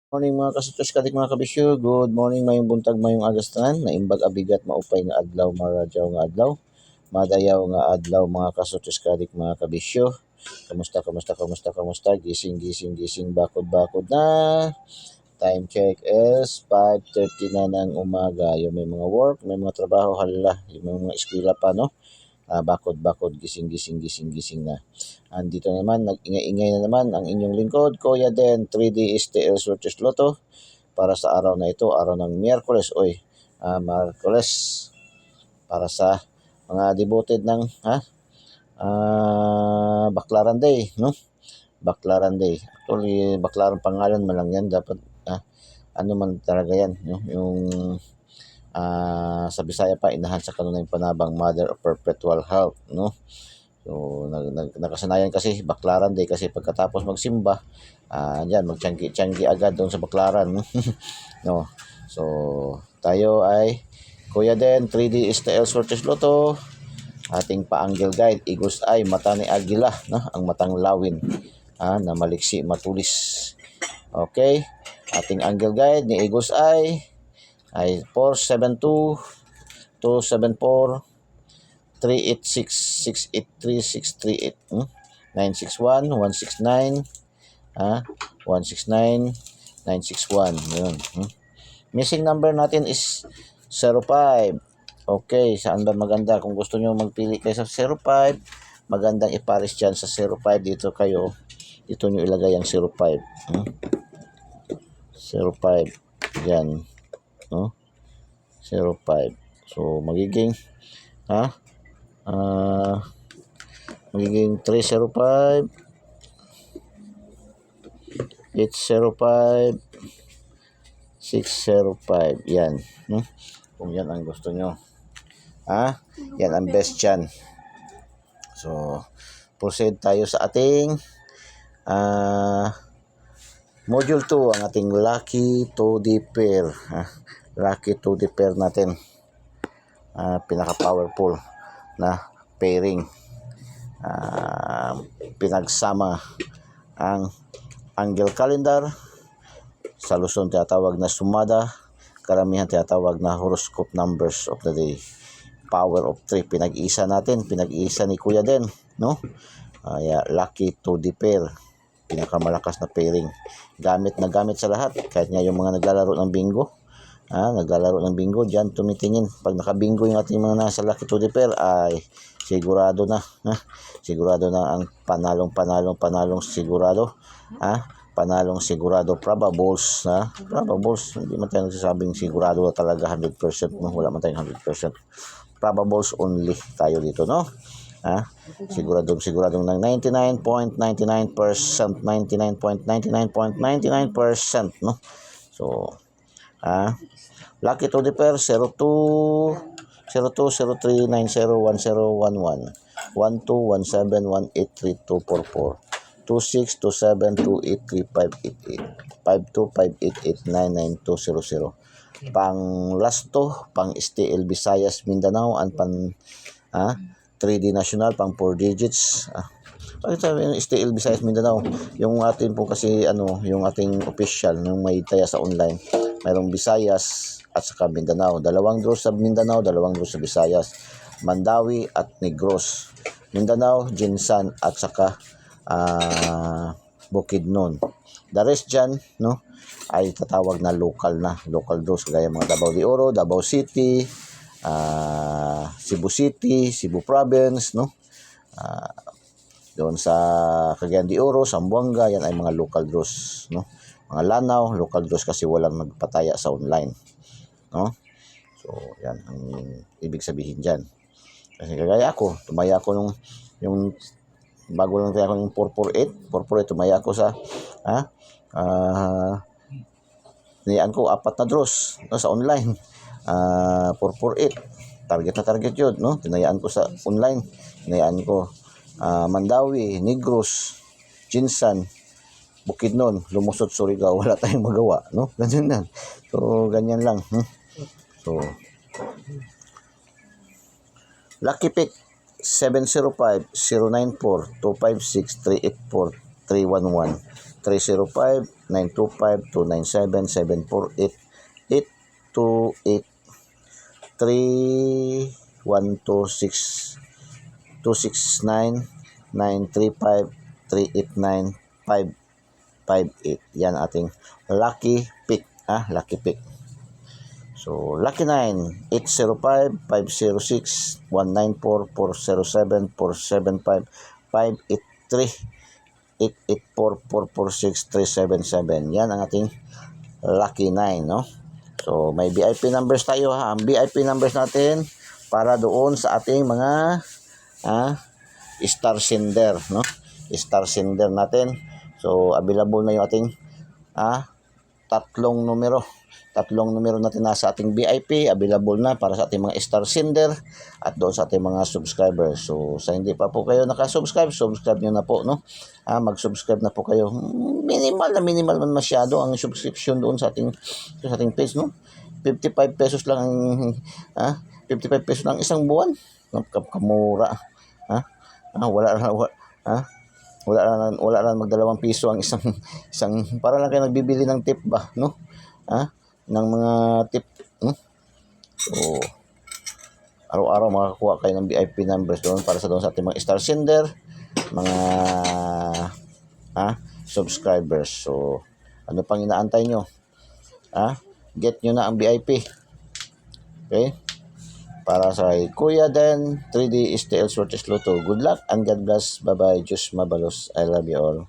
Morning mga kasutos kadik mga kabisyo. Good morning mayong buntag mayong agastanan. Naimbag abigat maupay nga adlaw maradyaw nga adlaw. Madayaw nga adlaw mga kasutos kadik mga kabisyo. Kamusta? Gising bakod na. Time check is 5:30 na ng umaga. Yung may mga work, may mga trabaho hala, yung may mga eskwela pa no. Bakod gising na. Andito naman, nag-ingay na naman ang inyong lingkod, Kuya Den, 3D STL Sortes Lotto para sa araw na ito, araw ng Miyerkules, Miyerkules, para sa mga devoted ng Baklaran Day, no? Baklaran Day. Actually, Baklaran pangalan man lang yan, dapat ano man talaga yan, no? Yung sa Bisaya pa, inahan sa kanunay panabang Mother of Perpetual Health, no? So, nakasanayan kasi Baklaran Day kasi pagkatapos magsimba, diyan magtiyanggi agad doon sa Baklaran. No. So, tayo ay Kuya Den, 3D STL Sortes Lotto. Ating pa-angle guide, Eagle's Eye, mata ni Agila, no? Ang matang lawin, na maliksi, matulis. Okay? Ating angle guide ni Eagle's Eye ay 472 274 386 683 638 961 169 169 961 yun. Missing number natin is 05. Okay, saan ba maganda? Kung gusto nyo magpili kayo sa 05, magandang ipares dyan sa 05. Dito nyo ilagay ang 05. 05 dyan, no? 05. So magiging magiging 305 805 605. Yan, kung yan ang gusto nyo, yan ang best dyan. So proceed tayo sa ating module 2, ang ating lucky 2D pair. Lucky 2D pair natin, pinaka powerful na pairing. Pinagsama ang angle calendar, sa Luzon tinatawag na sumada, karamihan tinatawag na horoscope numbers of the day, power of 3. Pinag-isa ni Kuya Den, no? Lucky 2D pair, pinakamalakas na pairing, gamit sa lahat, kahit nga yung mga naglalaro ng bingo. Naglalaro ng bingo, dyan tumitingin. Pag nakabingo yung ating mga nasa lucky 2D pair, ay sigurado na. Sigurado na ang panalong sigurado. Panalong sigurado, probables. Probables, hindi man tayo nagsasabing sigurado na talaga 100%. No? Wala man tayong 100%. Probables only tayo dito, no? Siguradong ng 99.99%, 99.99%, no? So, lucky 2D pair 02 03 90 10 11 12 17 18 32 44 26 27 28 35 88 52 588 99200. Pang lasto, pang STL Visayas Mindanao, and pan 3D National, pang 4 digits. Bakit sabi yung STL Visayas Mindanao? Yung atin po kasi yung ating official nung may taya sa online, mayroong Visayas at saka Mindanao. 2 draws sa Mindanao, 2 draws sa Visayas. Mandawi at Negros. Mindanao, Jinsan at saka Bukidnon. The rest dyan, no, ay tatawag na local draws, gaya mga Davao de Oro, Davao City, Cebu City, Cebu Province, no? Doon sa Cagayan de Oro, Zamboanga, yan ay mga local draws, no? Mga Lanao, local draws kasi walang nagpataya sa online, no? So, yan ang ibig sabihin dyan. Kasi kagaya ako, tumaya ako yung bago lang tayo ako yung 448, tumaya ako sa niyaan ko 4 na draws, no, sa online. 448, target yun, no? Tinayaan ko sa online, tinayaan ko Mandawi, Negros, Jinsan, Bukidnon, lumusot Surigao, wala tayong magawa, no? Ganyan lang. So, ganyan lang. So, lucky pick 705-094-256-384-311 305 Yan ating lucky pick. Lucky pick. So, lucky 9, 805, 506, 194, 407, 475, 583, 884, 446, 377. Yan ang ating lucky 9, no? So, may VIP numbers tayo, ha. Ang VIP numbers natin para doon sa ating mga star sender, no? Star sender natin. So, available na yung ating tatlong numero natin nasa ating VIP, available na para sa ating mga star sender at doon sa ating mga subscribers. So, sa hindi pa po kayo nakasubscribe, subscribe nyo na po, no? Mag-subscribe na po kayo. Minimal man masyado ang subscription doon sa ating page, no? 55 pesos lang ang 55 pesos lang isang buwan. Kamura. Wala lang magdalawang piso ang isang para lang kayo nagbibili ng tip ba, no? Ng mga tip, no? So, araw-araw makakuha kayo ng VIP numbers doon para sa ating mga star sender, mga subscribers. So, ano pang inaantay nyo? Get nyo na ang VIP. Okay? Para sa Kuya Den 3D STL Sortes Lotto. Good luck and God bless. Bye-bye. Diyos mabalos. I love you all.